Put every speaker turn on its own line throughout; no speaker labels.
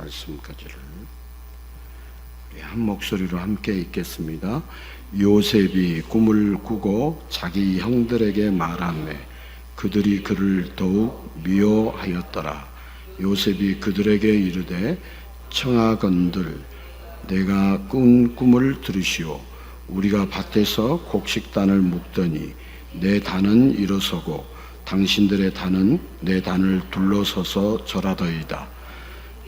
말씀까지를 우리 한 목소리로 함께 읽겠습니다. 요셉이 꿈을 꾸고 자기 형들에게 말하매 그들이 그를 더욱 미워하였더라. 요셉이 그들에게 이르되 청하건들 내가 꾼 꿈을 들으시오. 우리가 밭에서 곡식단을 묶더니 내 단은 일어서고 당신들의 단은 내 단을 둘러서서 절하더이다.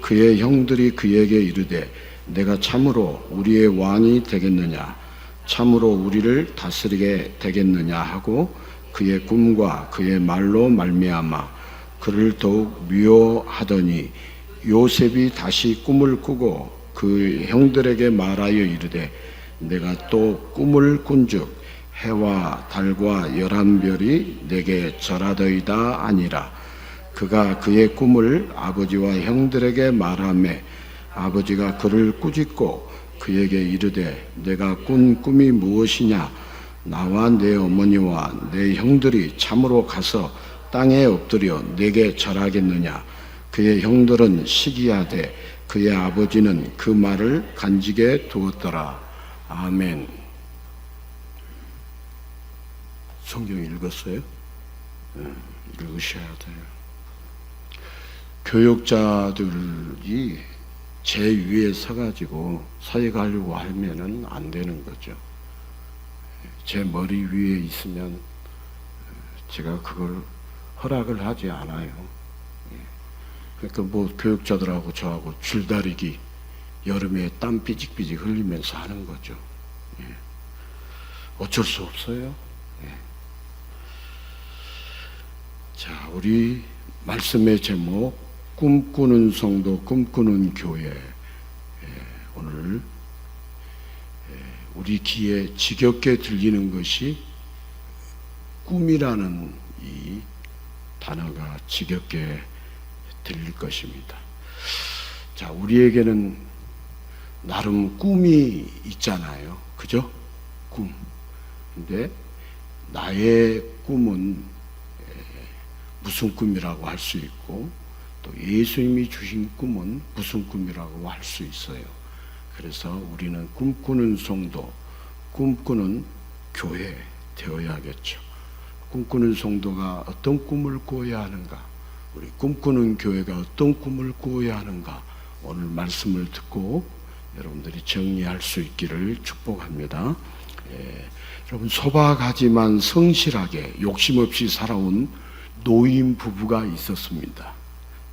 그의 형들이 그에게 이르되 내가 참으로 우리의 왕이 되겠느냐, 참으로 우리를 다스리게 되겠느냐 하고 그의 꿈과 그의 말로 말미암아 그를 더욱 미워하더니 요셉이 다시 꿈을 꾸고 그 형들에게 말하여 이르되 내가 또 꿈을 꾼즉 해와 달과 11별이 내게 절하더이다 아니라. 그가 그의 꿈을 아버지와 형들에게 말하매 아버지가 그를 꾸짖고 그에게 이르되 내가 꾼 꿈이 무엇이냐, 나와 내 어머니와 내 형들이 참으로 가서 땅에 엎드려 내게 절하겠느냐. 그의 형들은 시기하되 그의 아버지는 그 말을 간직해 두었더라. 아멘. 성경 읽었어요? 읽으셔야 돼요. 교육자들이 제 위에 서가지고 사역하려고 하면은 안 되는 거죠. 제 머리 위에 있으면 제가 그걸 허락을 하지 않아요. 그러니까 뭐 교육자들하고 저하고 줄다리기 여름에 땀 삐직삐직 흘리면서 하는 거죠. 어쩔 수 없어요. 자, 우리 말씀의 제목 꿈꾸는 성도, 꿈꾸는 교회. 오늘 우리 귀에 지겹게 들리는 것이 꿈이라는 이 단어가 지겹게 들릴 것입니다. 자, 우리에게는 나름 꿈이 있잖아요. 그죠? 꿈. 근데 나의 꿈은 무슨 꿈이라고 할 수 있고 또 예수님이 주신 꿈은 무슨 꿈이라고 할 수 있어요. 그래서 우리는 꿈꾸는 성도, 꿈꾸는 교회 되어야겠죠. 꿈꾸는 성도가 어떤 꿈을 꾸어야 하는가, 우리 꿈꾸는 교회가 어떤 꿈을 꾸어야 하는가, 오늘 말씀을 듣고 여러분들이 정리할 수 있기를 축복합니다. 여러분, 소박하지만 성실하게 욕심 없이 살아온 노인 부부가 있었습니다.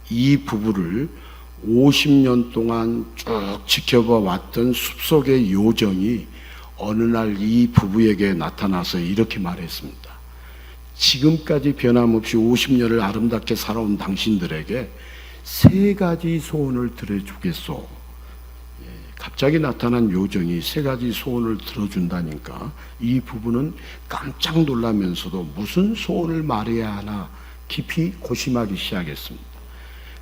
이 부부를 50년 동안 쭉 지켜봐 왔던 숲속의 요정이 어느 날 이 부부에게 나타나서 이렇게 말했습니다. 지금까지 변함없이 50년을 아름답게 살아온 당신들에게 3가지 소원을 들어주겠소. 갑자기 나타난 요정이 3가지 소원을 들어준다니까 이 부부는 깜짝 놀라면서도 무슨 소원을 말해야 하나 깊이 고심하기 시작했습니다.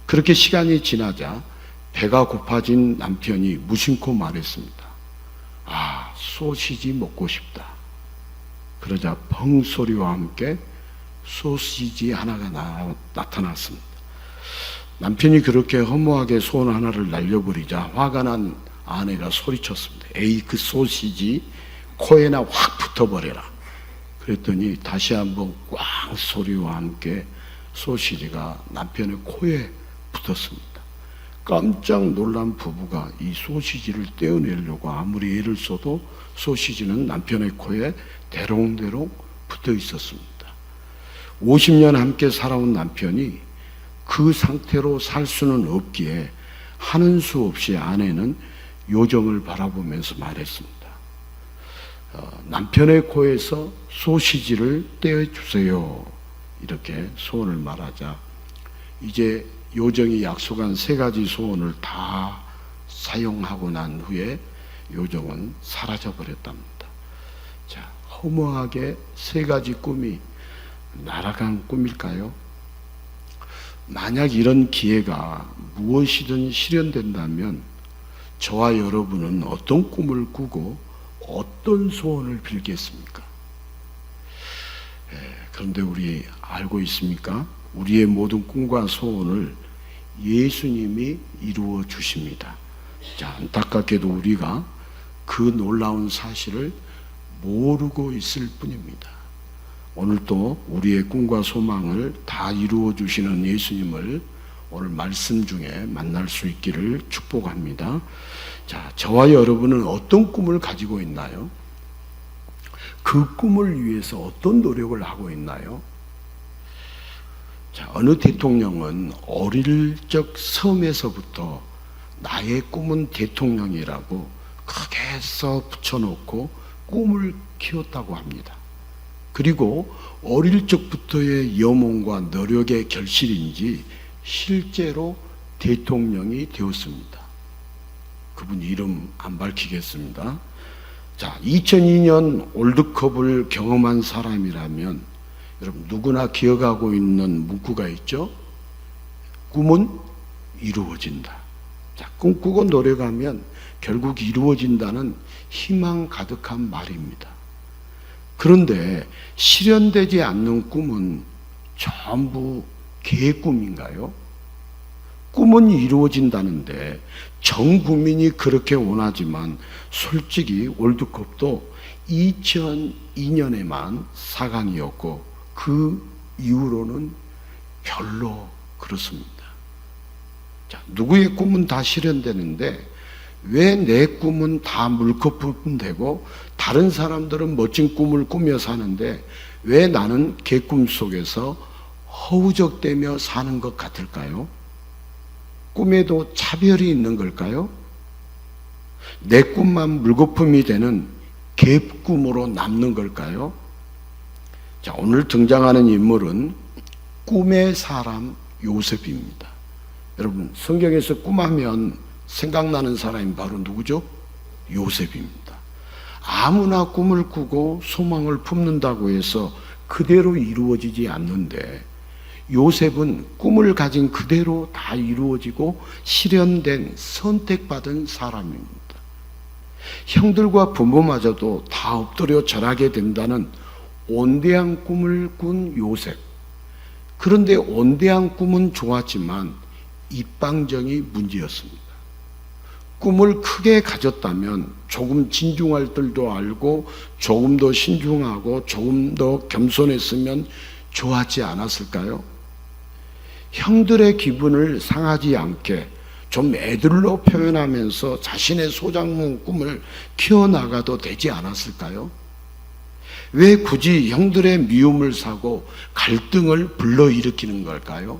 그렇게 시간이 지나자 배가 고파진 남편이 무심코 말했습니다. 아, 소시지 먹고 싶다. 그러자 펑 소리와 함께 소시지 하나가 나타났습니다. 남편이 그렇게 허무하게 소원 하나를 날려버리자 화가 난 아내가 소리쳤습니다. 에이, 그 소시지 코에나 확 붙어버려라. 그랬더니 다시 한번 꽝 소리와 함께 소시지가 남편의 코에 붙었습니다. 깜짝 놀란 부부가 이 소시지를 떼어내려고 아무리 애를 써도 소시지는 남편의 코에 대롱대롱 붙어 있었습니다. 50년 함께 살아온 남편이 그 상태로 살 수는 없기에 하는 수 없이 아내는 요정을 바라보면서 말했습니다. 남편의 코에서 소시지를 떼어주세요. 이렇게 소원을 말하자 이제 요정이 약속한 3가지 소원을 다 사용하고 난 후에 요정은 사라져버렸답니다. 자, 허무하게 3가지 꿈이 날아간 꿈일까요? 만약 이런 기회가 무엇이든 실현된다면 저와 여러분은 어떤 꿈을 꾸고 어떤 소원을 빌겠습니까? 그런데 우리 알고 있습니까? 우리의 모든 꿈과 소원을 예수님이 이루어 주십니다. 자, 안타깝게도 우리가 그 놀라운 사실을 모르고 있을 뿐입니다. 오늘도 우리의 꿈과 소망을 다 이루어 주시는 예수님을 오늘 말씀 중에 만날 수 있기를 축복합니다. 자, 저와 여러분은 어떤 꿈을 가지고 있나요? 그 꿈을 위해서 어떤 노력을 하고 있나요? 자, 어느 대통령은 어릴 적 섬에서부터 나의 꿈은 대통령이라고 크게 써 붙여놓고 꿈을 키웠다고 합니다. 그리고 어릴 적부터의 염원과 노력의 결실인지 실제로 대통령이 되었습니다. 그분 이름 안 밝히겠습니다. 자, 2002년 월드컵을 경험한 사람이라면 여러분 누구나 기억하고 있는 문구가 있죠? 꿈은 이루어진다. 자, 꿈꾸고 노력하면 결국 이루어진다는 희망 가득한 말입니다. 그런데 실현되지 않는 꿈은 전부 개의 꿈인가요? 꿈은 이루어진다는데 전 국민이 그렇게 원하지만 솔직히 월드컵도 2002년에만 4강이었고 그 이후로는 별로 그렇습니다. 자, 누구의 꿈은 다 실현되는데 왜 내 꿈은 다 물거품 되고 다른 사람들은 멋진 꿈을 꾸며 사는데 왜 나는 개꿈 속에서 허우적대며 사는 것 같을까요? 꿈에도 차별이 있는 걸까요? 내 꿈만 물거품이 되는 개꿈으로 남는 걸까요? 자, 오늘 등장하는 인물은 꿈의 사람 요셉입니다. 여러분, 성경에서 꿈하면 생각나는 사람이 바로 누구죠? 요셉입니다. 아무나 꿈을 꾸고 소망을 품는다고 해서 그대로 이루어지지 않는데 요셉은 꿈을 가진 그대로 다 이루어지고 실현된 선택받은 사람입니다. 형들과 부모마저도 다 엎드려 절하게 된다는 온대한 꿈을 꾼 요셉. 그런데 온대한 꿈은 좋았지만 입방정이 문제였습니다. 꿈을 크게 가졌다면 조금 진중할 줄도 알고 조금 더 신중하고 조금 더 겸손했으면 좋았지 않았을까요? 형들의 기분을 상하지 않게 좀 애들로 표현하면서 자신의 소장문 꿈을 키워나가도 되지 않았을까요? 왜 굳이 형들의 미움을 사고 갈등을 불러일으키는 걸까요?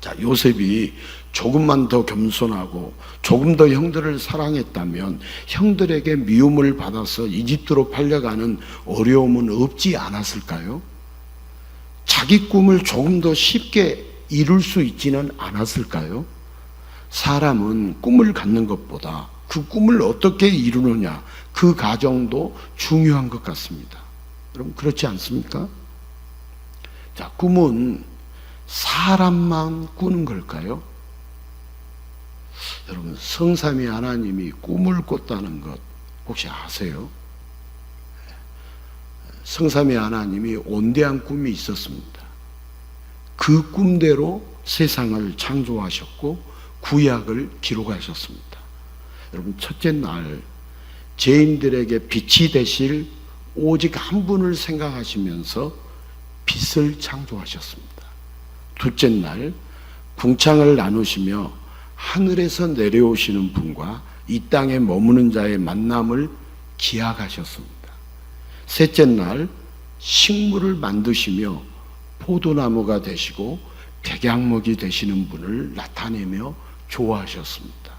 자, 요셉이 조금만 더 겸손하고 조금 더 형들을 사랑했다면 형들에게 미움을 받아서 이집트로 팔려가는 어려움은 없지 않았을까요? 자기 꿈을 조금 더 쉽게 이룰 수 있지는 않았을까요? 사람은 꿈을 갖는 것보다 그 꿈을 어떻게 이루느냐, 그 과정도 중요한 것 같습니다. 여러분, 그렇지 않습니까? 자, 꿈은 사람만 꾸는 걸까요? 여러분, 성삼위 하나님이 꿈을 꿨다는 것 혹시 아세요? 성삼위 하나님이 온대한 꿈이 있었습니다. 그 꿈대로 세상을 창조하셨고 구약을 기록하셨습니다. 여러분, 첫째 날 죄인들에게 빛이 되실 오직 한 분을 생각하시면서 빛을 창조하셨습니다. 둘째 날 궁창을 나누시며 하늘에서 내려오시는 분과 이 땅에 머무는 자의 만남을 기약하셨습니다. 셋째 날 식물을 만드시며 포도나무가 되시고 백향목이 되시는 분을 나타내며 좋아하셨습니다.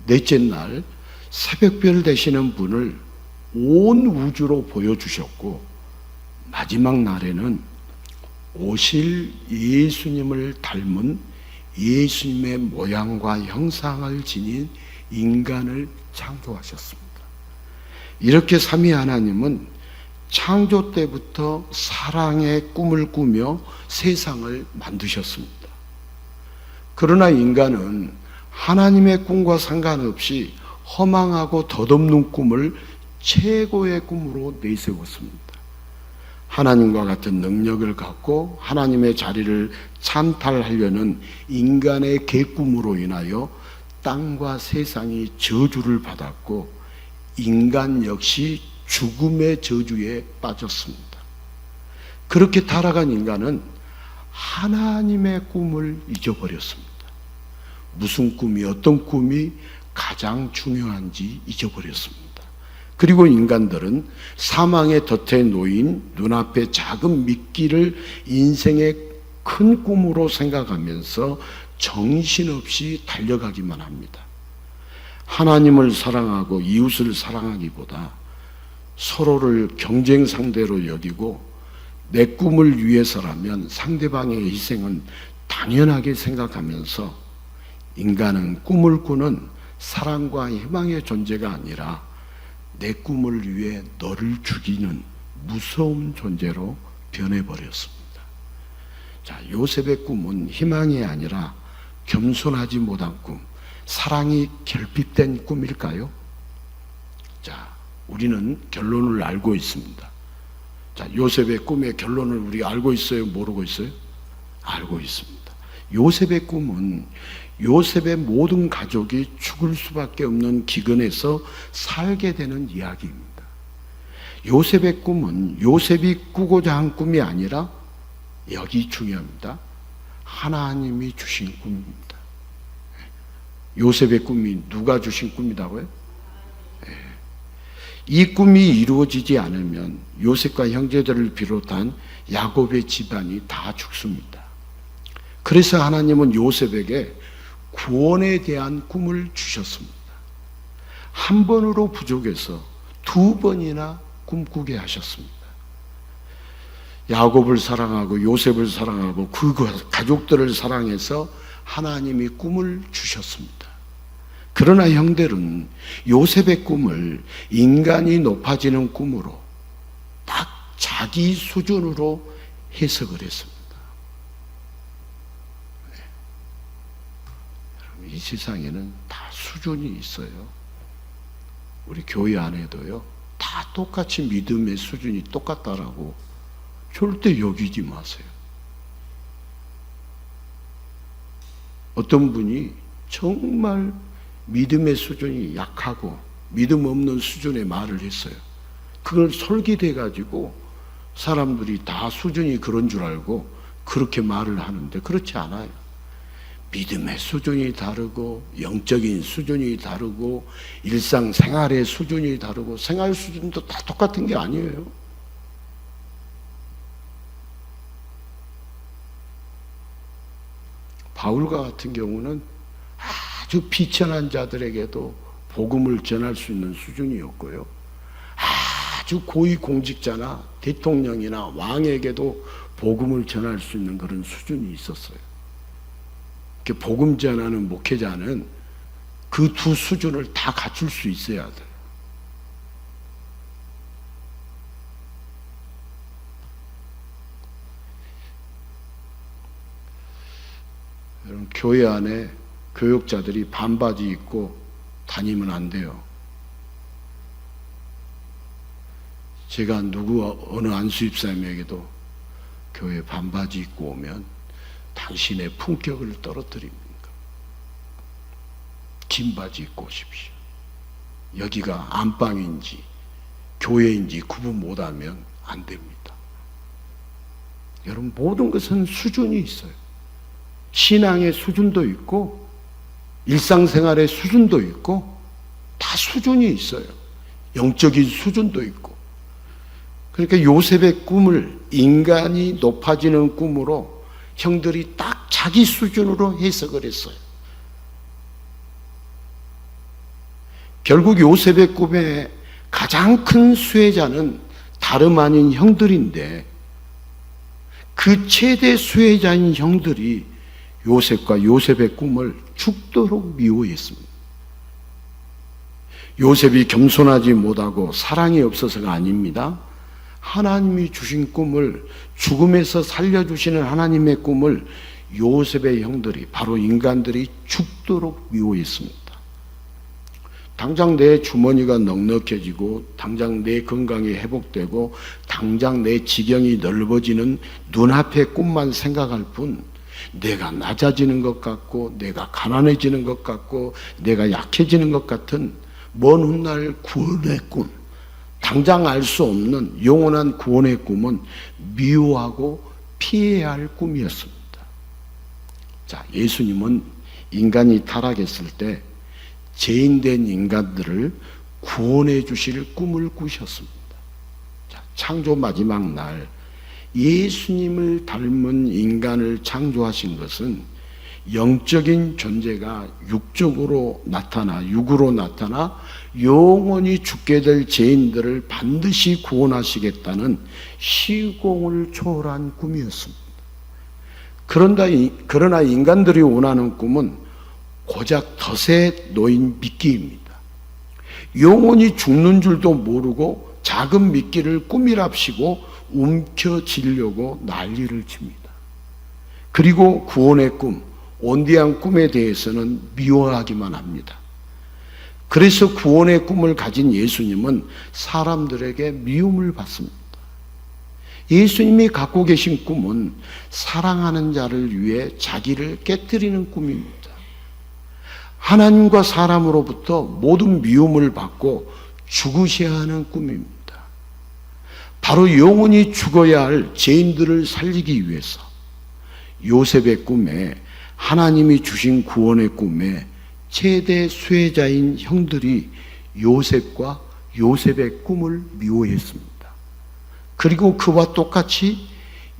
넷째 날 새벽별 되시는 분을 온 우주로 보여주셨고 마지막 날에는 오실 예수님을 닮은 예수님의 모양과 형상을 지닌 인간을 창조하셨습니다. 이렇게 삼위 하나님은 창조 때부터 사랑의 꿈을 꾸며 세상을 만드셨습니다. 그러나 인간은 하나님의 꿈과 상관없이 허망하고 덧없는 꿈을 최고의 꿈으로 내세웠습니다. 하나님과 같은 능력을 갖고 하나님의 자리를 찬탈하려는 인간의 계꿈으로 인하여 땅과 세상이 저주를 받았고 인간 역시 죽음의 저주에 빠졌습니다. 그렇게 타락한 인간은 하나님의 꿈을 잊어버렸습니다. 무슨 꿈이, 어떤 꿈이 가장 중요한지 잊어버렸습니다. 그리고 인간들은 사망의 덫에 놓인 눈앞의 작은 미끼를 인생의 큰 꿈으로 생각하면서 정신없이 달려가기만 합니다. 하나님을 사랑하고 이웃을 사랑하기보다 서로를 경쟁 상대로 여기고 내 꿈을 위해서라면 상대방의 희생은 당연하게 생각하면서 인간은 꿈을 꾸는 사랑과 희망의 존재가 아니라 내 꿈을 위해 너를 죽이는 무서운 존재로 변해버렸습니다. 자, 요셉의 꿈은 희망이 아니라 겸손하지 못한 꿈, 사랑이 결핍된 꿈일까요? 자, 우리는 결론을 알고 있습니다. 자, 요셉의 꿈의 결론을 우리 알고 있어요? 모르고 있어요? 알고 있습니다. 요셉의 꿈은 요셉의 모든 가족이 죽을 수밖에 없는 기근에서 살게 되는 이야기입니다. 요셉의 꿈은 요셉이 꾸고자 한 꿈이 아니라, 여기 중요합니다, 하나님이 주신 꿈입니다. 요셉의 꿈이 누가 주신 꿈이라고요? 이 꿈이 이루어지지 않으면 요셉과 형제들을 비롯한 야곱의 집안이 다 죽습니다. 그래서 하나님은 요셉에게 구원에 대한 꿈을 주셨습니다. 한 번으로 부족해서 두 번이나 꿈꾸게 하셨습니다. 야곱을 사랑하고 요셉을 사랑하고 그 가족들을 사랑해서 하나님이 꿈을 주셨습니다. 그러나 형들은 요셉의 꿈을 인간이 높아지는 꿈으로 딱 자기 수준으로 해석을 했습니다. 이 세상에는 다 수준이 있어요. 우리 교회 안에도요, 다 똑같이 믿음의 수준이 똑같다라고 절대 여기지 마세요. 어떤 분이 정말 믿음의 수준이 약하고 믿음 없는 수준의 말을 했어요. 그걸 솔깃해 가지고 사람들이 다 수준이 그런 줄 알고 그렇게 말을 하는데 그렇지 않아요. 믿음의 수준이 다르고 영적인 수준이 다르고 일상생활의 수준이 다르고 생활 수준도 다 똑같은 게 아니에요. 바울과 같은 경우는 아주 비천한 자들에게도 복음을 전할 수 있는 수준이었고요, 아주 고위 공직자나 대통령이나 왕에게도 복음을 전할 수 있는 그런 수준이 있었어요. 복음 전하는 목회자는 그 두 수준을 다 갖출 수 있어야 돼요. 여러분, 교회 안에 교육자들이 반바지 입고 다니면 안 돼요. 제가 어느 안수집사님에게도 교회 반바지 입고 오면 당신의 품격을 떨어뜨립니다. 긴 바지 입고 오십시오. 여기가 안방인지 교회인지 구분 못하면 안 됩니다. 여러분, 모든 것은 수준이 있어요. 신앙의 수준도 있고 일상생활의 수준도 있고 다 수준이 있어요. 영적인 수준도 있고. 그러니까 요셉의 꿈을 인간이 높아지는 꿈으로 형들이 딱 자기 수준으로 해석을 했어요. 결국 요셉의 꿈의 가장 큰 수혜자는 다름 아닌 형들인데 그 최대 수혜자인 형들이 요셉과 요셉의 꿈을 죽도록 미워했습니다. 요셉이 겸손하지 못하고 사랑이 없어서가 아닙니다. 하나님이 주신 꿈을, 죽음에서 살려주시는 하나님의 꿈을 요셉의 형들이, 바로 인간들이 죽도록 미워했습니다. 당장 내 주머니가 넉넉해지고 당장 내 건강이 회복되고 당장 내 지경이 넓어지는 눈앞의 꿈만 생각할 뿐 내가 낮아지는 것 같고 내가 가난해지는 것 같고 내가 약해지는 것 같은 먼 훗날 구원의 꿈, 당장 알 수 없는 영원한 구원의 꿈은 미워하고 피해야 할 꿈이었습니다. 자, 예수님은 인간이 타락했을 때 죄인된 인간들을 구원해 주실 꿈을 꾸셨습니다. 자, 창조 마지막 날 예수님을 닮은 인간을 창조하신 것은 영적인 존재가 육으로 나타나 영원히 죽게 될 죄인들을 반드시 구원하시겠다는 시공을 초월한 꿈이었습니다. 그러나 인간들이 원하는 꿈은 고작 덫에 놓인 미끼입니다. 영원히 죽는 줄도 모르고 작은 미끼를 꿈이랍시고 움켜쥐려고 난리를 칩니다. 그리고 구원의 꿈, 온대한 꿈에 대해서는 미워하기만 합니다. 그래서 구원의 꿈을 가진 예수님은 사람들에게 미움을 받습니다. 예수님이 갖고 계신 꿈은 사랑하는 자를 위해 자기를 깨뜨리는 꿈입니다. 하나님과 사람으로부터 모든 미움을 받고 죽으셔야 하는 꿈입니다. 바로 영원히 죽어야 할 죄인들을 살리기 위해서 요셉의 꿈에, 하나님이 주신 구원의 꿈에 최대 수혜자인 형들이 요셉과 요셉의 꿈을 미워했습니다. 그리고 그와 똑같이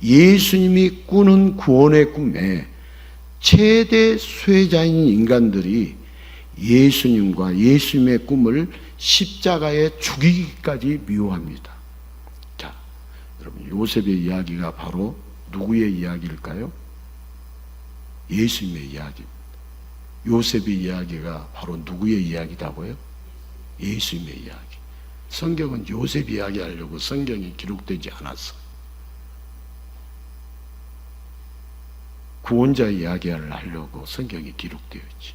예수님이 꾸는 구원의 꿈에 최대 수혜자인 인간들이 예수님과 예수님의 꿈을 십자가에 죽이기까지 미워합니다. 자, 여러분, 요셉의 이야기가 바로 누구의 이야기일까요? 예수님의 이야기입니다. 요셉의 이야기가 바로 누구의 이야기다고요? 예수님의 이야기. 성경은 요셉 이야기하려고 성경이 기록되지 않았어요. 구원자 이야기를 하려고 성경이 기록되어 있지.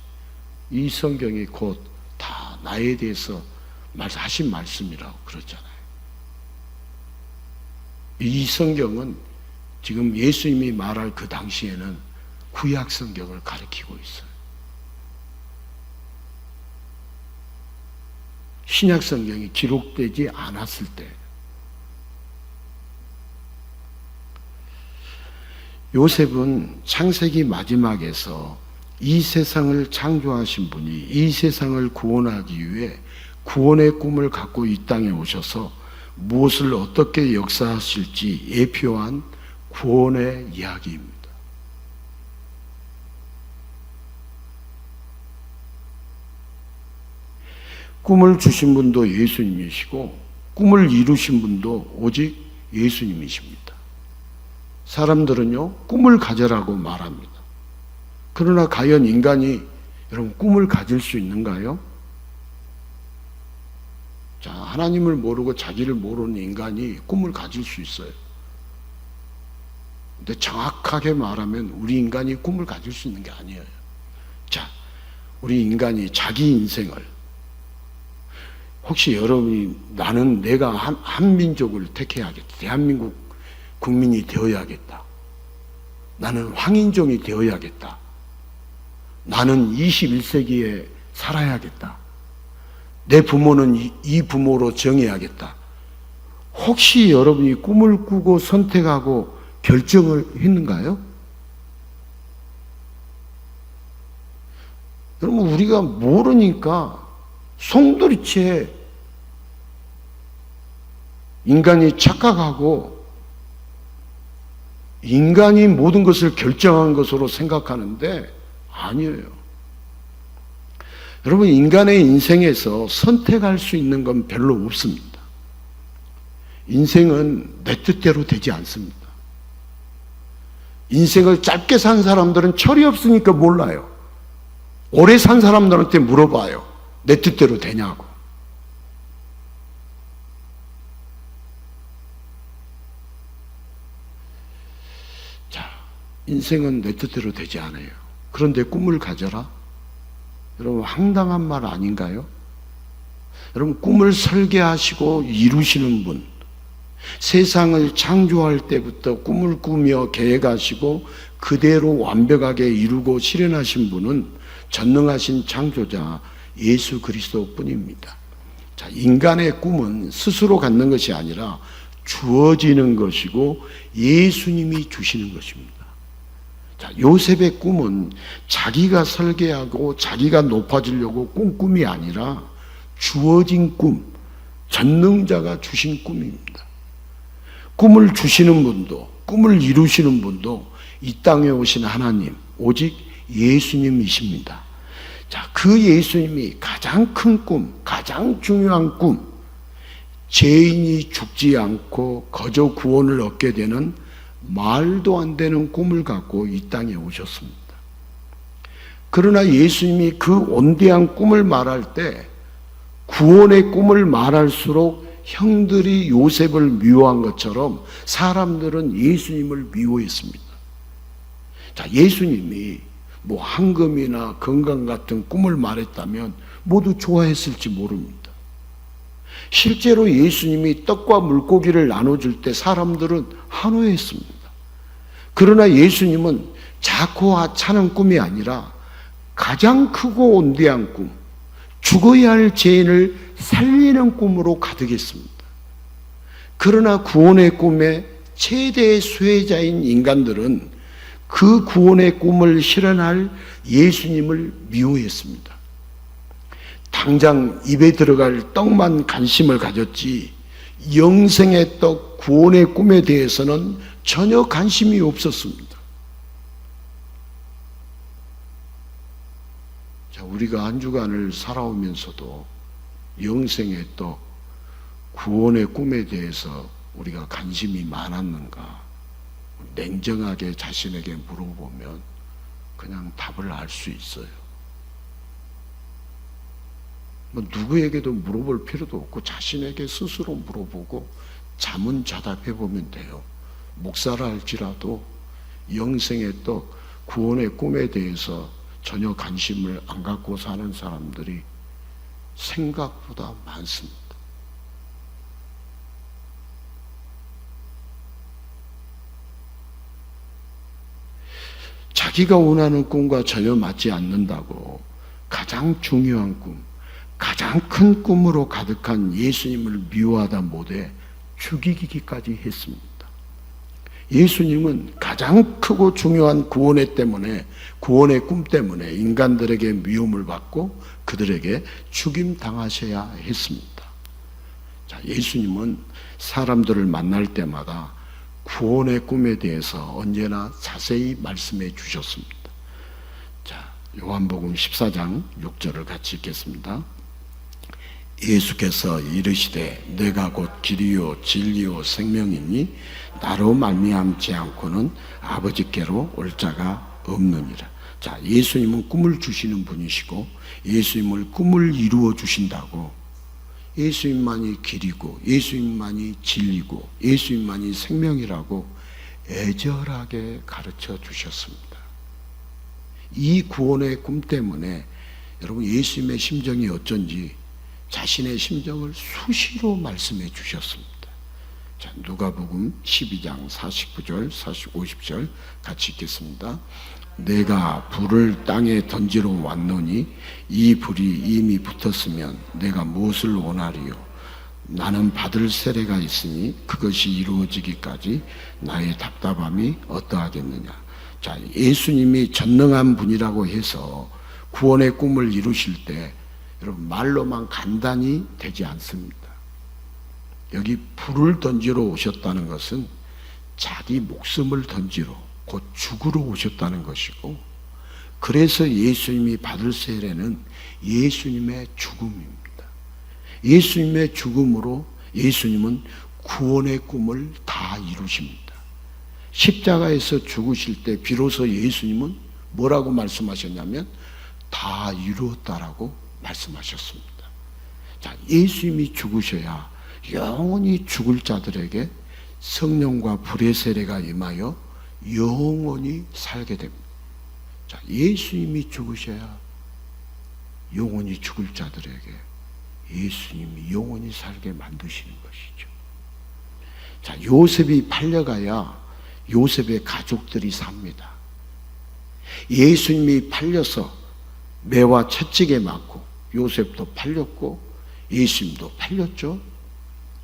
이 성경이 곧 다 나에 대해서 하신 말씀이라고 그러잖아요. 이 성경은 지금 예수님이 말할 그 당시에는 구약 성경을 가리키고 있어요. 신약 성경이 기록되지 않았을 때 요셉은 창세기 마지막에서 이 세상을 창조하신 분이 이 세상을 구원하기 위해 구원의 꿈을 갖고 이 땅에 오셔서 무엇을 어떻게 역사하실지 예표한 구원의 이야기입니다. 꿈을 주신 분도 예수님이시고 꿈을 이루신 분도 오직 예수님이십니다. 사람들은요, 꿈을 가져라고 말합니다. 그러나 과연 인간이 여러분 꿈을 가질 수 있는가요? 자, 하나님을 모르고 자기를 모르는 인간이 꿈을 가질 수 있어요. 근데 정확하게 말하면 우리 인간이 꿈을 가질 수 있는 게 아니에요. 자, 우리 인간이 자기 인생을, 혹시 여러분이 나는 내가 한민족을 택해야겠다, 대한민국 국민이 되어야겠다, 나는 황인종이 되어야겠다, 나는 21세기에 살아야겠다, 내 부모는 이 부모로 정해야겠다. 혹시 여러분이 꿈을 꾸고 선택하고 결정을 했는가요? 여러분, 우리가 모르니까 송두리째 인간이 착각하고 인간이 모든 것을 결정한 것으로 생각하는데 아니에요. 여러분, 인간의 인생에서 선택할 수 있는 건 별로 없습니다. 인생은 내 뜻대로 되지 않습니다. 인생을 짧게 산 사람들은 철이 없으니까 몰라요. 오래 산 사람들한테 물어봐요. 내 뜻대로 되냐고. 자, 인생은 내 뜻대로 되지 않아요. 그런데 꿈을 가져라? 여러분, 황당한 말 아닌가요? 여러분, 꿈을 설계하시고 이루시는 분, 세상을 창조할 때부터 꿈을 꾸며 계획하시고 그대로 완벽하게 이루고 실현하신 분은 전능하신 창조자 예수 그리스도 뿐입니다. 자, 인간의 꿈은 스스로 갖는 것이 아니라 주어지는 것이고 예수님이 주시는 것입니다. 자, 요셉의 꿈은 자기가 설계하고 자기가 높아지려고 꾼 꿈이 아니라 주어진 꿈, 전능자가 주신 꿈입니다. 꿈을 주시는 분도, 꿈을 이루시는 분도 이 땅에 오신 하나님, 오직 예수님이십니다. 자, 그 예수님이 가장 큰 꿈, 가장 중요한 꿈, 죄인이 죽지 않고 거저 구원을 얻게 되는 말도 안 되는 꿈을 갖고 이 땅에 오셨습니다. 그러나 예수님이 그 온대한 꿈을 말할 때 구원의 꿈을 말할수록 형들이 요셉을 미워한 것처럼 사람들은 예수님을 미워했습니다. 자, 예수님이 뭐 황금이나 건강 같은 꿈을 말했다면 모두 좋아했을지 모릅니다. 실제로 예수님이 떡과 물고기를 나눠줄 때 사람들은 환호했습니다. 그러나 예수님은 작고 하찮은 꿈이 아니라 가장 크고 온대한 꿈, 죽어야 할 죄인을 살리는 꿈으로 가득했습니다. 그러나 구원의 꿈의 최대의 수혜자인 인간들은 그 구원의 꿈을 실현할 예수님을 미워했습니다. 당장 입에 들어갈 떡만 관심을 가졌지 영생의 떡, 구원의 꿈에 대해서는 전혀 관심이 없었습니다. 자, 우리가 한 주간을 살아오면서도 영생의 떡, 구원의 꿈에 대해서 우리가 관심이 많았는가? 냉정하게 자신에게 물어보면 그냥 답을 알 수 있어요. 뭐 누구에게도 물어볼 필요도 없고 자신에게 스스로 물어보고 자문자답해 보면 돼요. 목사라 할지라도 영생의 떡, 구원의 꿈에 대해서 전혀 관심을 안 갖고 사는 사람들이 생각보다 많습니다. 자기가 원하는 꿈과 전혀 맞지 않는다고 가장 중요한 꿈, 가장 큰 꿈으로 가득한 예수님을 미워하다 못해 죽이기까지 했습니다. 예수님은 가장 크고 중요한 구원의 꿈 때문에 인간들에게 미움을 받고 그들에게 죽임 당하셔야 했습니다. 자, 예수님은 사람들을 만날 때마다 구원의 꿈에 대해서 언제나 자세히 말씀해 주셨습니다. 자, 요한복음 14장 6절을 같이 읽겠습니다. 예수께서 이르시되 내가 곧 길이요 진리요 생명이니 나로 말미암지 않고는 아버지께로 올 자가 없느니라. 자, 예수님은 꿈을 주시는 분이시고 예수님을 꿈을 이루어 주신다고 예수님만이 길이고 예수님만이 진리고 예수님만이 생명이라고 애절하게 가르쳐 주셨습니다. 이 구원의 꿈 때문에 여러분 예수님의 심정이 어쩐지 자신의 심정을 수시로 말씀해 주셨습니다. 자, 누가복음 12장 49절, 50절 같이 읽겠습니다. 내가 불을 땅에 던지러 왔노니 이 불이 이미 붙었으면 내가 무엇을 원하리요? 나는 받을 세례가 있으니 그것이 이루어지기까지 나의 답답함이 어떠하겠느냐? 자, 예수님이 전능한 분이라고 해서 구원의 꿈을 이루실 때 여러분 말로만 간단히 되지 않습니다. 여기 불을 던지러 오셨다는 것은 자기 목숨을 던지러 곧 죽으러 오셨다는 것이고, 그래서 예수님이 받을 세례는 예수님의 죽음입니다. 예수님의 죽음으로 예수님은 구원의 꿈을 다 이루십니다. 십자가에서 죽으실 때 비로소 예수님은 뭐라고 말씀하셨냐면 다 이루었다라고 말씀하셨습니다. 자, 예수님이 죽으셔야 영원히 죽을 자들에게 성령과 불의 세례가 임하여 영원히 살게 됩니다. 자, 예수님이 죽으셔야 영원히 죽을 자들에게 예수님이 영원히 살게 만드시는 것이죠. 자, 요셉이 팔려가야 요셉의 가족들이 삽니다. 예수님이 팔려서 매와 채찍에 맞고 요셉도 팔렸고 예수님도 팔렸죠.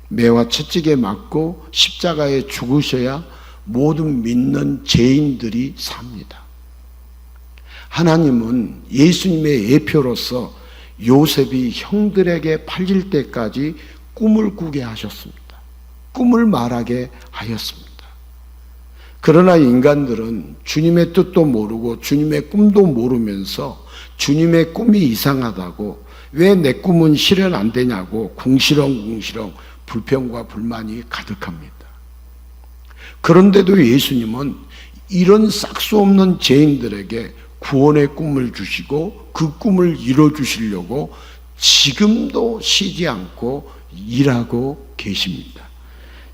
매와 채찍에 맞고 십자가에 죽으셔야 모든 믿는 죄인들이 삽니다. 하나님은 예수님의 예표로서 요셉이 형들에게 팔릴 때까지 꿈을 꾸게 하셨습니다. 꿈을 말하게 하였습니다. 그러나 인간들은 주님의 뜻도 모르고 주님의 꿈도 모르면서 주님의 꿈이 이상하다고, 왜 내 꿈은 실현 안 되냐고 궁시렁궁시렁 불평과 불만이 가득합니다. 그런데도 예수님은 이런 싹수 없는 죄인들에게 구원의 꿈을 주시고 그 꿈을 이뤄 주시려고 지금도 쉬지 않고 일하고 계십니다.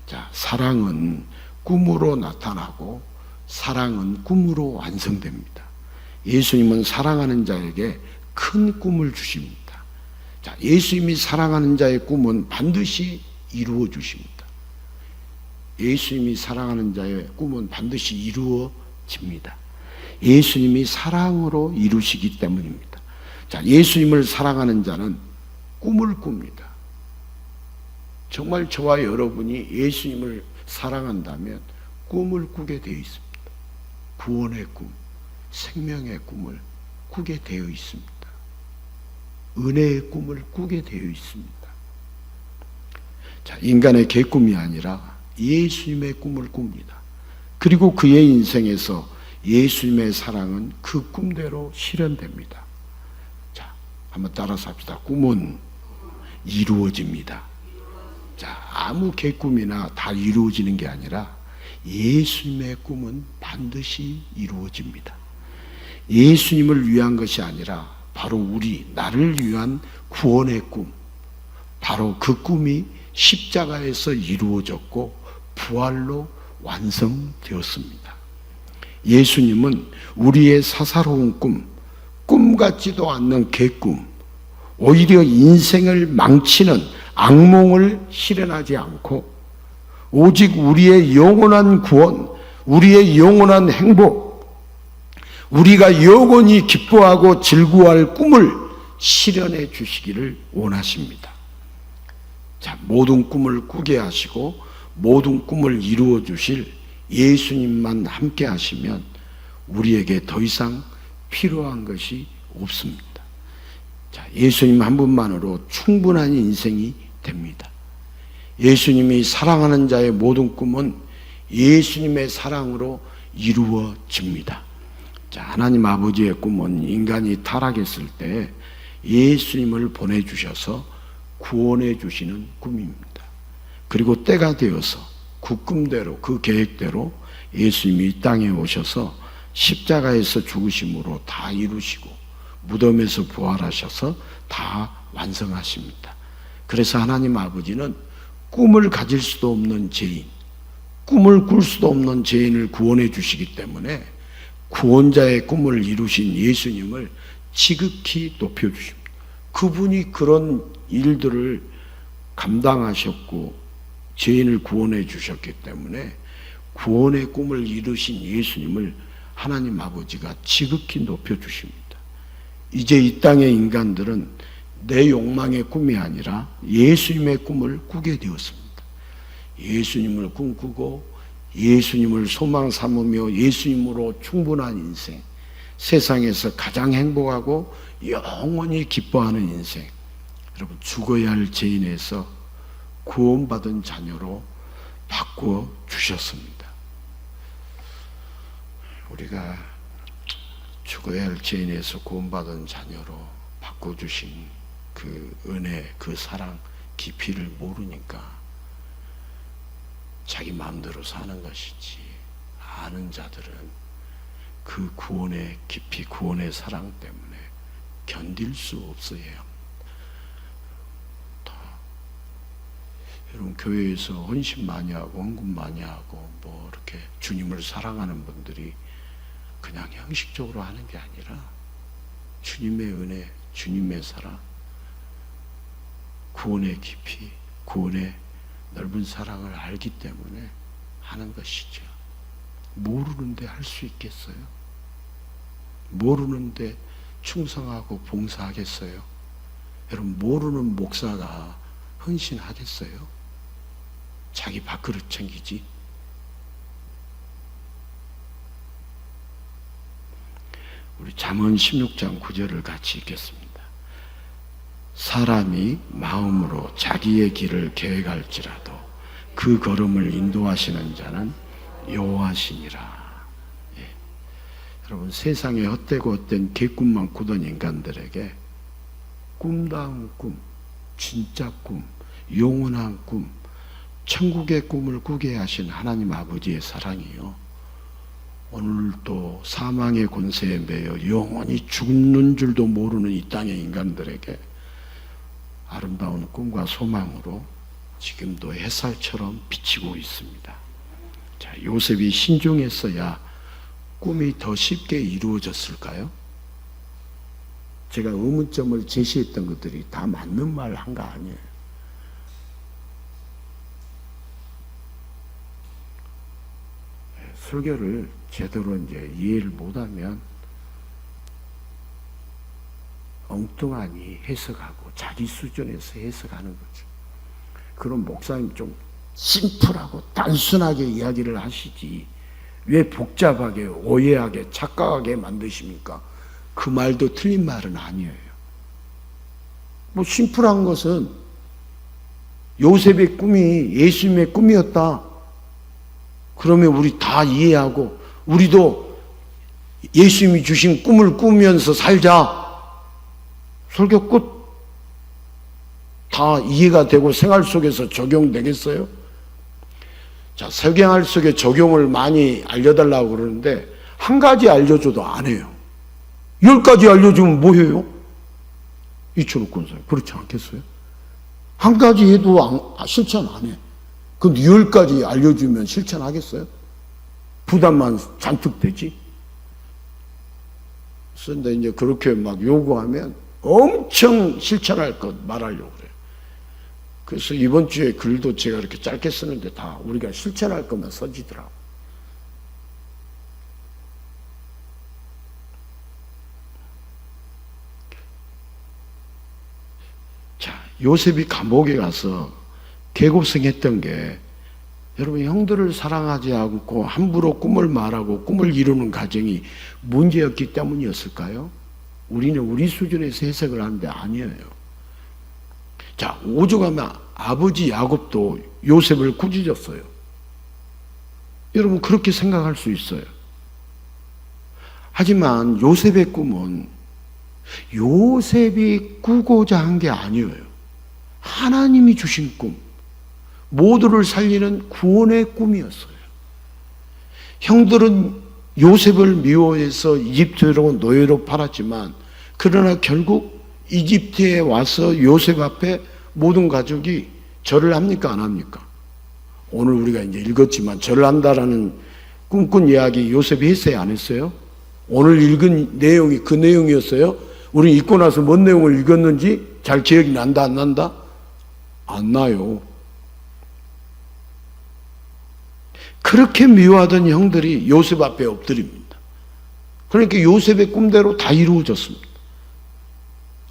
자, 사랑은 꿈으로 나타나고 사랑은 꿈으로 완성됩니다. 예수님은 사랑하는 자에게 큰 꿈을 주십니다. 자, 예수님이 사랑하는 자의 꿈은 반드시 이루어 주십니다. 예수님이 사랑하는 자의 꿈은 반드시 이루어집니다. 예수님이 사랑으로 이루시기 때문입니다. 자, 예수님을 사랑하는 자는 꿈을 꿉니다. 정말 저와 여러분이 예수님을 사랑한다면 꿈을 꾸게 되어 있습니다. 구원의 꿈, 생명의 꿈을 꾸게 되어 있습니다. 은혜의 꿈을 꾸게 되어 있습니다. 자, 인간의 개꿈이 아니라 예수님의 꿈을 꿉니다. 그리고 그의 인생에서 예수님의 사랑은 그 꿈대로 실현됩니다. 자, 한번 따라서 합시다. 꿈은 이루어집니다. 자, 아무 개꿈이나 다 이루어지는 게 아니라 예수님의 꿈은 반드시 이루어집니다. 예수님을 위한 것이 아니라 바로 나를 위한 구원의 꿈, 바로 그 꿈이 십자가에서 이루어졌고 부활로 완성되었습니다. 예수님은 우리의 사사로운 꿈 같지도 않는 개꿈, 오히려 인생을 망치는 악몽을 실현하지 않고 오직 우리의 영원한 구원, 우리의 영원한 행복, 우리가 영원히 기뻐하고 즐거워할 꿈을 실현해 주시기를 원하십니다. 자, 모든 꿈을 꾸게 하시고 모든 꿈을 이루어 주실 예수님만 함께 하시면 우리에게 더 이상 필요한 것이 없습니다. 자, 예수님 한 분만으로 충분한 인생이 됩니다. 예수님이 사랑하는 자의 모든 꿈은 예수님의 사랑으로 이루어집니다. 자, 하나님 아버지의 꿈은 인간이 타락했을 때 예수님을 보내주셔서 구원해 주시는 꿈입니다. 그리고 때가 되어서 그 꿈대로, 그 계획대로 예수님이 이 땅에 오셔서 십자가에서 죽으심으로 다 이루시고 무덤에서 부활하셔서 다 완성하십니다. 그래서 하나님 아버지는 꿈을 가질 수도 없는 죄인, 꿈을 꿀 수도 없는 죄인을 구원해 주시기 때문에 구원자의 꿈을 이루신 예수님을 지극히 높여주십니다. 그분이 그런 일들을 감당하셨고 죄인을 구원해 주셨기 때문에 구원의 꿈을 이루신 예수님을 하나님 아버지가 지극히 높여주십니다. 이제 이 땅의 인간들은 내 욕망의 꿈이 아니라 예수님의 꿈을 꾸게 되었습니다. 예수님을 꿈꾸고 예수님을 소망 삼으며 예수님으로 충분한 인생, 세상에서 가장 행복하고 영원히 기뻐하는 인생, 여러분 죽어야 할 죄인에서 구원받은 자녀로 바꾸어 주셨습니다. 우리가 죽어야 할 죄인에서 구원받은 자녀로 바꿔주신 그 은혜, 그 사랑 깊이를 모르니까 자기 마음대로 사는 것이지, 아는 자들은 그 구원의 깊이, 구원의 사랑 때문에 견딜 수 없어야 합니다. 여러분 교회에서 헌신 많이 하고 헌금 많이 하고 뭐 이렇게 주님을 사랑하는 분들이 그냥 형식적으로 하는 게 아니라 주님의 은혜, 주님의 사랑, 구원의 깊이, 구원의 넓은 사랑을 알기 때문에 하는 것이죠. 모르는데 할 수 있겠어요? 모르는데 충성하고 봉사하겠어요? 여러분, 모르는 목사가 헌신하겠어요? 자기 밥그릇 챙기지. 우리 잠언 16장 9절을 같이 읽겠습니다. 사람이 마음으로 자기의 길을 계획할지라도 그 걸음을 인도하시는 자는 여호와시니라. 예. 여러분, 세상에 헛되고 헛된 개꿈만 꾸던 인간들에게 꿈다운 꿈, 진짜 꿈, 영원한 꿈, 천국의 꿈을 꾸게 하신 하나님 아버지의 사랑이요, 오늘도 사망의 권세에 매여 영원히 죽는 줄도 모르는 이 땅의 인간들에게 아름다운 꿈과 소망으로 지금도 햇살처럼 비치고 있습니다. 자, 요셉이 신중했어야 꿈이 더 쉽게 이루어졌을까요? 제가 의문점을 제시했던 것들이 다 맞는 말 한 거 아니에요. 설교를 제대로 이제 이해를 못하면 엉뚱하니 해석하고 자기 수준에서 해석하는 거죠. 그럼 목사님 좀 심플하고 단순하게 이야기를 하시지 왜 복잡하게 오해하게 착각하게 만드십니까? 그 말도 틀린 말은 아니에요. 뭐 심플한 것은 요셉의 꿈이 예수님의 꿈이었다. 그러면 우리 다 이해하고 우리도 예수님이 주신 꿈을 꾸면서 살자. 설교 끝. 다 이해가 되고 생활 속에서 적용되겠어요? 자, 생활 속에 적용을 많이 알려달라고 그러는데 한 가지 알려줘도 안 해요. 10가지 알려주면 뭐 해요? 이철욱 권사님, 그렇지 않겠어요? 한 가지 해도 실천 안 해. 그럼 10가지 알려주면 실천하겠어요? 부담만 잔뜩 되지? 그런데 이제 그렇게 막 요구하면 엄청 실천할 것 말하려고 그래요. 그래서 이번 주에 글도 제가 이렇게 짧게 쓰는데 다 우리가 실천할 것만 써지더라고. 자, 요셉이 감옥에 가서 개고생했던 게 여러분, 형들을 사랑하지 않고 함부로 꿈을 말하고 꿈을 이루는 가정이 문제였기 때문이었을까요? 우리는 우리 수준에서 해석을 하는데 아니에요. 자, 오죽하면 아버지 야곱도 요셉을 꾸짖었어요. 여러분, 그렇게 생각할 수 있어요. 하지만 요셉의 꿈은 요셉이 꾸고자 한 게 아니에요. 하나님이 주신 꿈, 모두를 살리는 구원의 꿈이었어요. 형들은 요셉을 미워해서 이집트로 노예로 팔았지만 그러나 결국 이집트에 와서 요셉 앞에 모든 가족이 절을 합니까? 안 합니까? 오늘 우리가 이제 읽었지만 절을 한다라는 꿈꾼 이야기 요셉이 했어요? 안 했어요? 오늘 읽은 내용이 그 내용이었어요? 우리 읽고 나서 뭔 내용을 읽었는지 잘 기억이 난다 안 난다? 안 나요. 그렇게 미워하던 형들이 요셉 앞에 엎드립니다. 그러니까 요셉의 꿈대로 다 이루어졌습니다.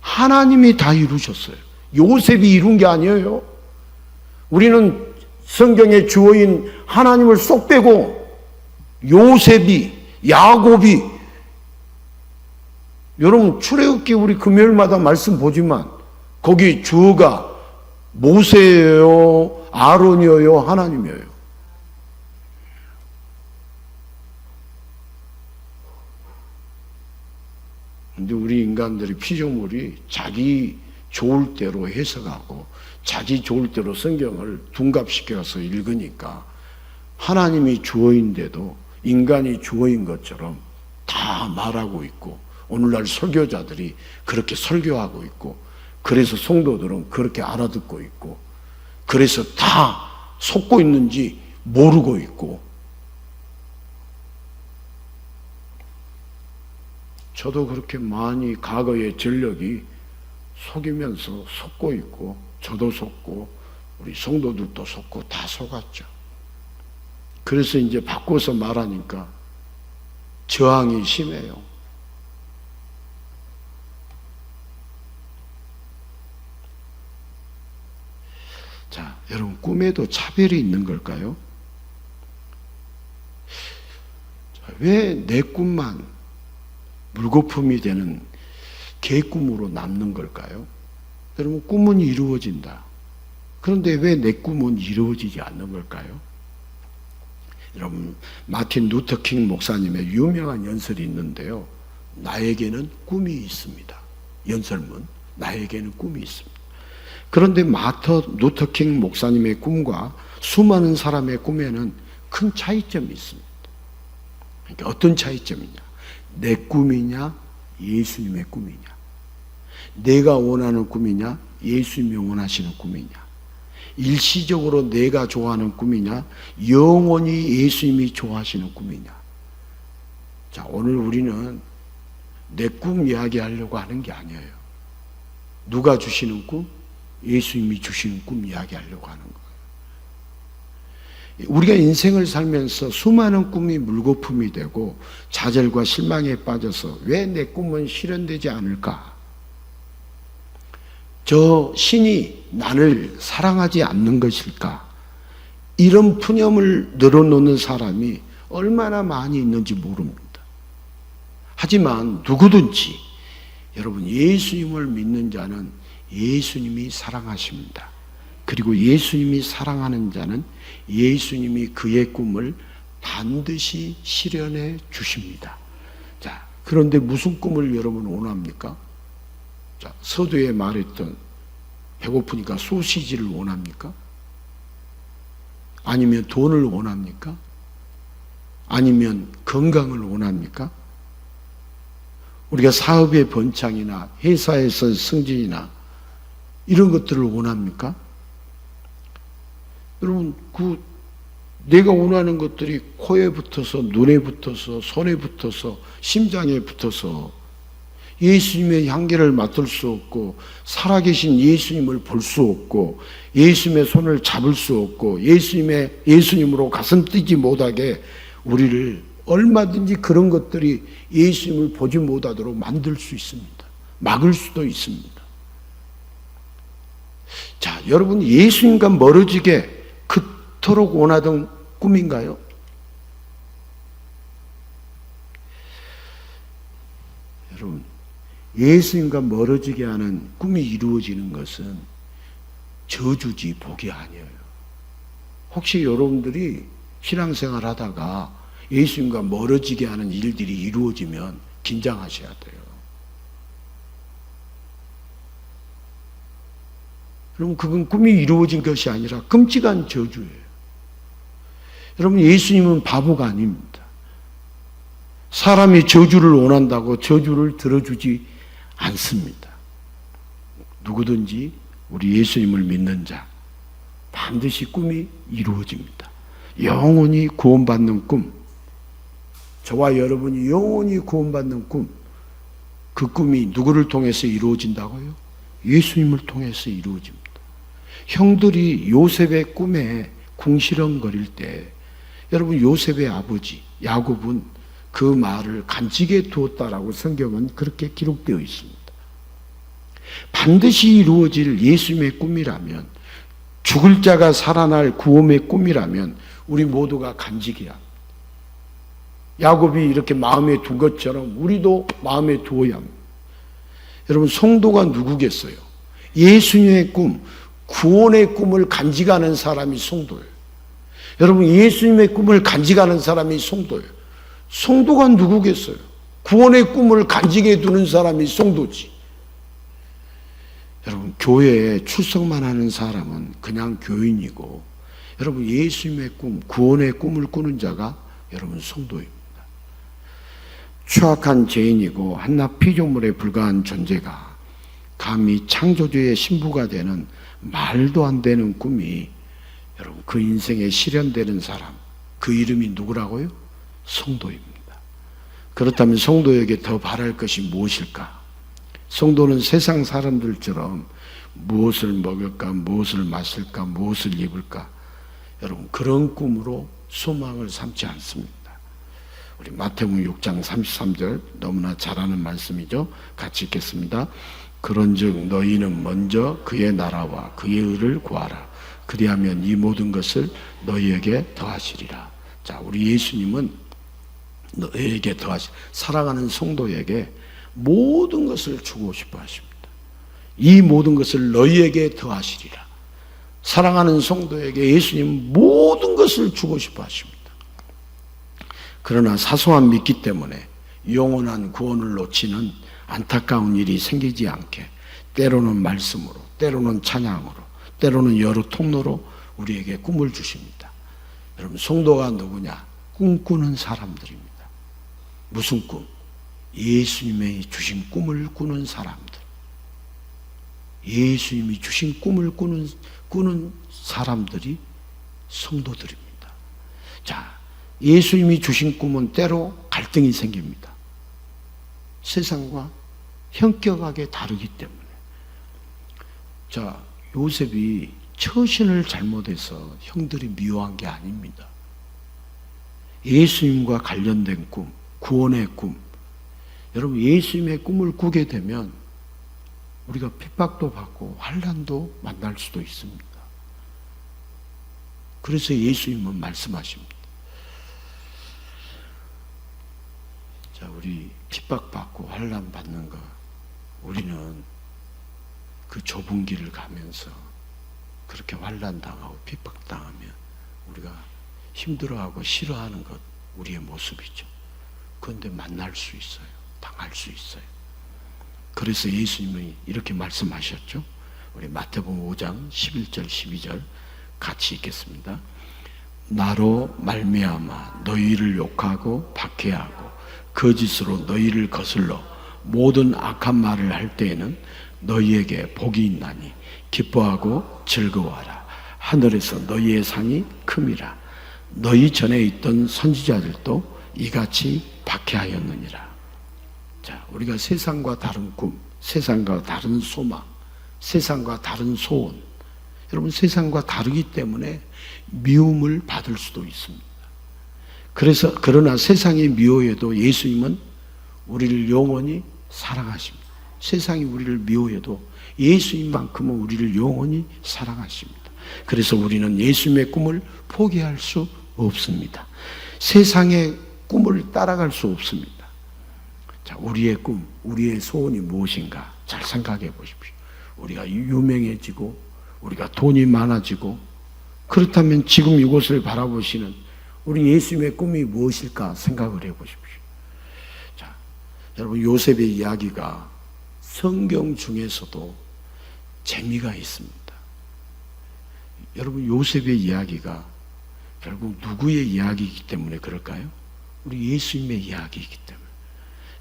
하나님이 다 이루셨어요. 요셉이 이룬 게 아니에요. 우리는 성경의 주어인 하나님을 쏙 빼고 요셉이, 야곱이, 여러분 출애굽기 우리 금요일마다 말씀 보지만 거기 주어가 모세예요, 아론이에요, 하나님이에요. 근데 우리 인간들의 피조물이 자기 좋을 대로 해석하고 자기 좋을 대로 성경을 둔갑시켜서 읽으니까 하나님이 주어인데도 인간이 주어인 것처럼 다 말하고 있고 오늘날 설교자들이 그렇게 설교하고 있고 그래서 성도들은 그렇게 알아듣고 있고 그래서 다 속고 있는지 모르고 있고 저도 그렇게 많이 과거의 전력이 속이면서 속고 있고, 저도 속고 우리 성도들도 속고 다 속았죠. 그래서 이제 바꿔서 말하니까 저항이 심해요. 자, 여러분, 꿈에도 차별이 있는 걸까요? 왜 내 꿈만 물거품이 되는 개꿈으로 남는 걸까요? 여러분, 꿈은 이루어진다. 그런데 왜 내 꿈은 이루어지지 않는 걸까요? 여러분, 마틴 루터킹 목사님의 유명한 연설이 있는데요. 나에게는 꿈이 있습니다. 연설문, 나에게는 꿈이 있습니다. 그런데 마틴 루터킹 목사님의 꿈과 수많은 사람의 꿈에는 큰 차이점이 있습니다. 그러니까 어떤 차이점이냐? 내 꿈이냐? 예수님의 꿈이냐? 내가 원하는 꿈이냐? 예수님이 원하시는 꿈이냐? 일시적으로 내가 좋아하는 꿈이냐? 영원히 예수님이 좋아하시는 꿈이냐? 자, 오늘 우리는 내 꿈 이야기하려고 하는 게 아니에요. 누가 주시는 꿈? 예수님이 주시는 꿈 이야기하려고 하는 거예요. 우리가 인생을 살면서 수많은 꿈이 물거품이 되고 좌절과 실망에 빠져서 왜 내 꿈은 실현되지 않을까? 저 신이 나를 사랑하지 않는 것일까? 이런 푸념을 늘어놓는 사람이 얼마나 많이 있는지 모릅니다. 하지만 누구든지 여러분, 예수님을 믿는 자는 예수님이 사랑하십니다. 그리고 예수님이 사랑하는 자는 예수님이 그의 꿈을 반드시 실현해 주십니다. 자, 그런데 무슨 꿈을 여러분 원합니까? 자, 서두에 말했던 배고프니까 소시지를 원합니까? 아니면 돈을 원합니까? 아니면 건강을 원합니까? 우리가 사업의 번창이나 회사에서 승진이나 이런 것들을 원합니까? 여러분, 내가 원하는 것들이 코에 붙어서, 눈에 붙어서, 손에 붙어서, 심장에 붙어서 예수님의 향기를 맡을 수 없고, 살아계신 예수님을 볼 수 없고, 예수님의 손을 잡을 수 없고, 예수님으로 가슴 뛰지 못하게 우리를 얼마든지 그런 것들이 예수님을 보지 못하도록 만들 수 있습니다. 막을 수도 있습니다. 자, 여러분, 예수님과 멀어지게 그토록 원하던 꿈인가요? 여러분, 예수님과 멀어지게 하는 꿈이 이루어지는 것은 저주지 복이 아니에요. 혹시 여러분들이 신앙생활 하다가 예수님과 멀어지게 하는 일들이 이루어지면 긴장하셔야 돼요. 여러분, 그건 꿈이 이루어진 것이 아니라 끔찍한 저주예요. 여러분, 예수님은 바보가 아닙니다. 사람이 저주를 원한다고 저주를 들어주지 않습니다. 누구든지 우리 예수님을 믿는 자 반드시 꿈이 이루어집니다. 영원히 구원받는 꿈, 저와 여러분이 영원히 구원받는 꿈, 그 꿈이 누구를 통해서 이루어진다고요? 예수님을 통해서 이루어집니다. 형들이 요셉의 꿈에 궁시렁거릴 때 여러분, 요셉의 아버지 야곱은 그 말을 간직해 두었다라고 성경은 그렇게 기록되어 있습니다. 반드시 이루어질 예수님의 꿈이라면, 죽을 자가 살아날 구원의 꿈이라면 우리 모두가 간직해야 합니다. 야곱이 이렇게 마음에 둔 것처럼 우리도 마음에 두어야 합니다. 여러분, 성도가 누구겠어요? 예수님의 꿈, 구원의 꿈을 간직하는 사람이 성도예요. 여러분, 예수님의 꿈을 간직하는 사람이 성도예요. 성도가 누구겠어요? 구원의 꿈을 간직해 두는 사람이 성도지. 여러분, 교회에 출석만 하는 사람은 그냥 교인이고, 여러분, 예수님의 꿈, 구원의 꿈을 꾸는 자가 여러분 성도입니다. 추악한 죄인이고 한낱 피조물에 불과한 존재가 감히 창조주의 신부가 되는 말도 안 되는 꿈이 여러분 그 인생에 실현되는 사람, 그 이름이 누구라고요? 성도입니다. 그렇다면 성도에게 더 바랄 것이 무엇일까? 성도는 세상 사람들처럼 무엇을 먹을까, 무엇을 마실까, 무엇을 입을까, 여러분 그런 꿈으로 소망을 삼지 않습니다. 우리 마태복음 6장 33절 너무나 잘 아는 말씀이죠. 같이 읽겠습니다. 그런즉 너희는 먼저 그의 나라와 그의 의를 구하라. 그리하면 이 모든 것을 너희에게 더하시리라. 자, 우리 예수님은 너희에게 사랑하는 성도에게 모든 것을 주고 싶어 하십니다. 이 모든 것을 너희에게 더하시리라. 사랑하는 성도에게 예수님은 모든 것을 주고 싶어 하십니다. 그러나 사소한 믿기 때문에 영원한 구원을 놓치는 안타까운 일이 생기지 않게 때로는 말씀으로, 때로는 찬양으로, 때로는 여러 통로로 우리에게 꿈을 주십니다. 여러분, 성도가 누구냐? 꿈꾸는 사람들입니다. 무슨 꿈? 예수님이 주신 꿈을 꾸는 사람들. 예수님이 주신 꿈을 꾸는 사람들이 성도들입니다. 자, 예수님이 주신 꿈은 때로 갈등이 생깁니다. 세상과 현격하게 다르기 때문에. 자, 요셉이 처신을 잘못해서 형들이 미워한 게 아닙니다. 예수님과 관련된 꿈, 구원의 꿈. 여러분, 예수님의 꿈을 꾸게 되면 우리가 핍박도 받고 환난도 만날 수도 있습니다. 그래서 예수님은 말씀하십니다. 자, 우리 핍박받고 환난 받는 거, 우리는 그 좁은 길을 가면서 그렇게 환난 당하고 핍박 당하면 우리가 힘들어하고 싫어하는 것 우리의 모습이죠. 그런데 만날 수 있어요. 당할 수 있어요. 그래서 예수님이 이렇게 말씀하셨죠. 우리 마태복음 5장 11절 12절 같이 읽겠습니다. 나로 말미암아 너희를 욕하고 박해하고 거짓으로 너희를 거슬러 모든 악한 말을 할 때에는 너희에게 복이 있나니 기뻐하고 즐거워하라. 하늘에서 너희의 상이 큼이라. 너희 전에 있던 선지자들도 이같이 박해하였느니라. 자, 우리가 세상과 다른 꿈, 세상과 다른 소망, 세상과 다른 소원, 여러분 세상과 다르기 때문에 미움을 받을 수도 있습니다. 그러나 세상이 미워해도 예수님은 우리를 영원히 사랑하십니다. 세상이 우리를 미워해도 예수님만큼은 우리를 영원히 사랑하십니다. 그래서 우리는 예수님의 꿈을 포기할 수 없습니다. 세상의 꿈을 따라갈 수 없습니다. 자, 우리의 꿈, 우리의 소원이 무엇인가 잘 생각해 보십시오. 우리가 유명해지고 우리가 돈이 많아지고 그렇다면 지금 이곳을 바라보시는 우리 예수님의 꿈이 무엇일까 생각을 해 보십시오. 자, 여러분 요셉의 이야기가 성경 중에서도 재미가 있습니다. 여러분 요셉의 이야기가 결국 누구의 이야기이기 때문에 그럴까요? 우리 예수님의 이야기이기 때문에.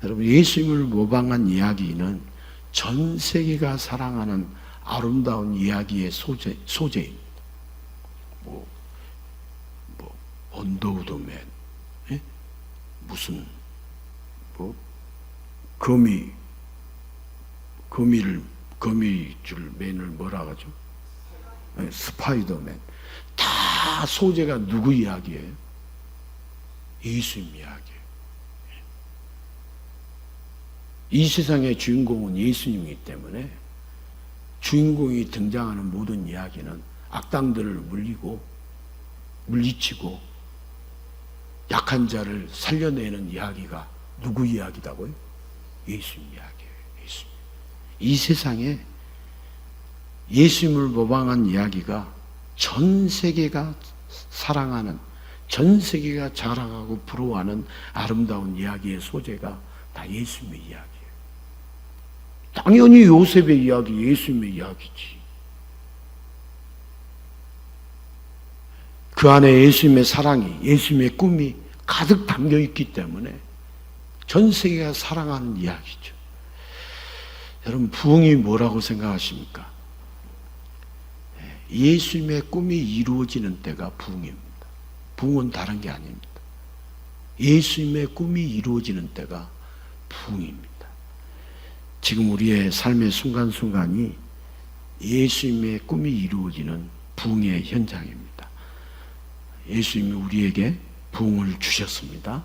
여러분 예수님을 모방한 이야기는 전 세계가 사랑하는 아름다운 이야기의 소재입니다. 언더우드맨, 무슨 거미줄 맨을 뭐라 하죠? 스파이더맨. 다 소재가 누구 이야기예요? 예수님 이야기예요. 이 세상의 주인공은 예수님이기 때문에 주인공이 등장하는 모든 이야기는 악당들을 물리치고 약한 자를 살려내는 이야기가 누구 이야기다고요? 예수님 이야기예요. 예수님. 이 세상에 예수님을 모방한 이야기가 전 세계가 사랑하는, 전 세계가 자랑하고 부러워하는 아름다운 이야기의 소재가 다 예수님의 이야기예요. 당연히 요셉의 이야기, 예수님의 이야기지. 그 안에 예수님의 사랑이, 예수님의 꿈이 가득 담겨 있기 때문에 전 세계가 사랑하는 이야기죠. 여러분, 부흥이 뭐라고 생각하십니까? 예수님의 꿈이 이루어지는 때가 부흥입니다. 부흥은 다른 게 아닙니다. 예수님의 꿈이 이루어지는 때가 부흥입니다. 지금 우리의 삶의 순간순간이 예수님의 꿈이 이루어지는 부흥의 현장입니다. 예수님이 우리에게 부흥을 주셨습니다.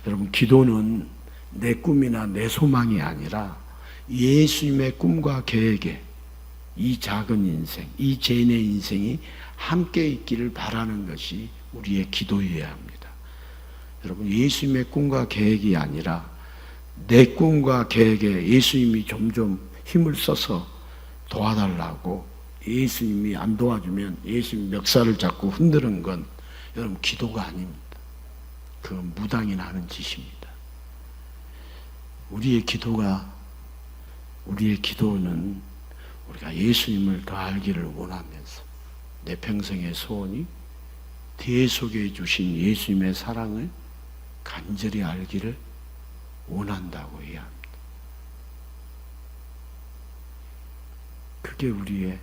여러분, 기도는 내 꿈이나 내 소망이 아니라 예수님의 꿈과 계획에 이 작은 인생, 이 죄인의 인생이 함께 있기를 바라는 것이 우리의 기도여야 합니다. 여러분, 예수님의 꿈과 계획이 아니라 내 꿈과 계획에 예수님이 점점 힘을 써서 도와달라고 예수님이 안 도와주면 예수님 멱살을 잡고 흔드는 건 여러분 기도가 아닙니다. 그건 무당이나 하는 짓입니다. 우리의 기도는 우리가 예수님을 더 알기를 원하면서 내 평생의 소원이 대속해 주신 예수님의 사랑을 간절히 알기를 원한다고 해야 합니다. 그게 우리의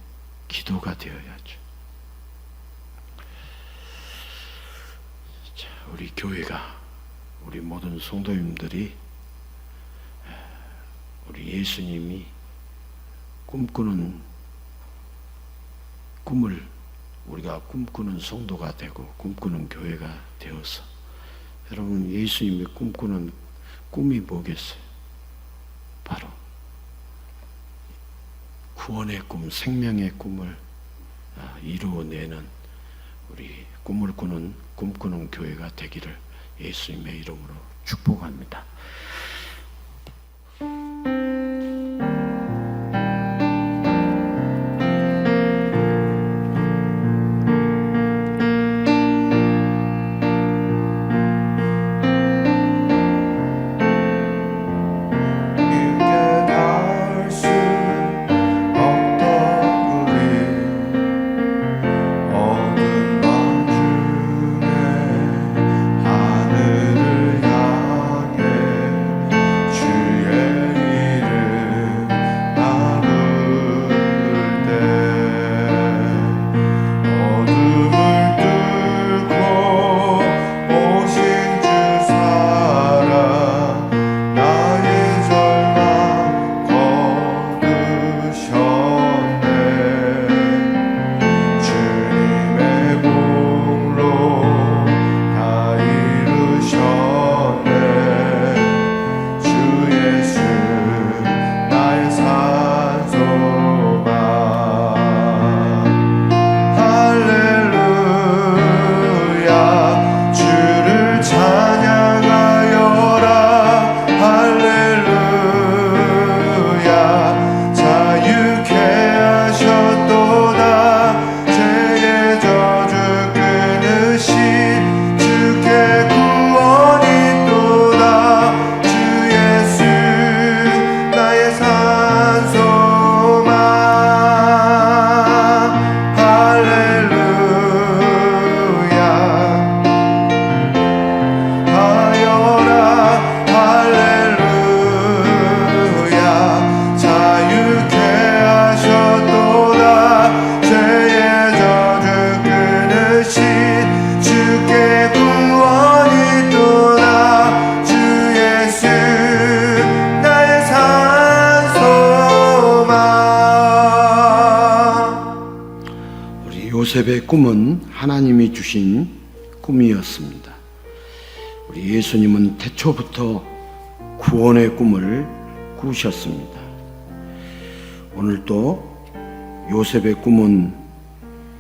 기도가 되어야죠. 자, 우리 교회가, 우리 모든 성도님들이 우리 예수님이 꿈꾸는 꿈을 우리가 꿈꾸는 성도가 되고 꿈꾸는 교회가 되어서, 여러분, 예수님이 꿈꾸는 꿈이 뭐겠어요? 바로 구원의 꿈, 생명의 꿈을 이루어내는 우리 꿈꾸는 교회가 되기를 예수님의 이름으로 축복합니다. 요셉의 꿈은 하나님이 주신 꿈이었습니다. 우리 예수님은 태초부터 구원의 꿈을 꾸셨습니다. 오늘도 요셉의 꿈은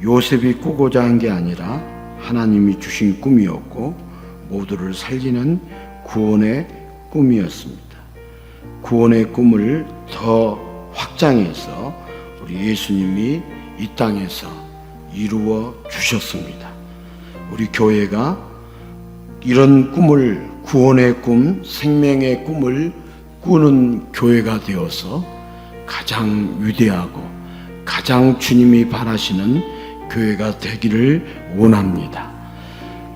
요셉이 꾸고자 한 게 아니라 하나님이 주신 꿈이었고 모두를 살리는 구원의 꿈이었습니다. 구원의 꿈을 더 확장해서 우리 예수님이 이 땅에서 이루어 주셨습니다. 우리 교회가 이런 꿈을, 구원의 꿈, 생명의 꿈을 꾸는 교회가 되어서 가장 위대하고 가장 주님이 바라시는 교회가 되기를 원합니다.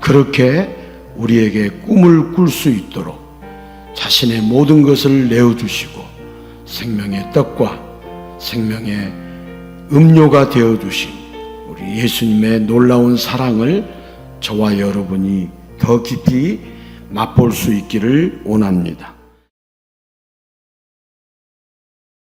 그렇게 우리에게 꿈을 꿀 수 있도록 자신의 모든 것을 내어주시고 생명의 떡과 생명의 음료가 되어주신 우리 예수님의 놀라운 사랑을 저와 여러분이 더 깊이 맛볼 수 있기를 원합니다.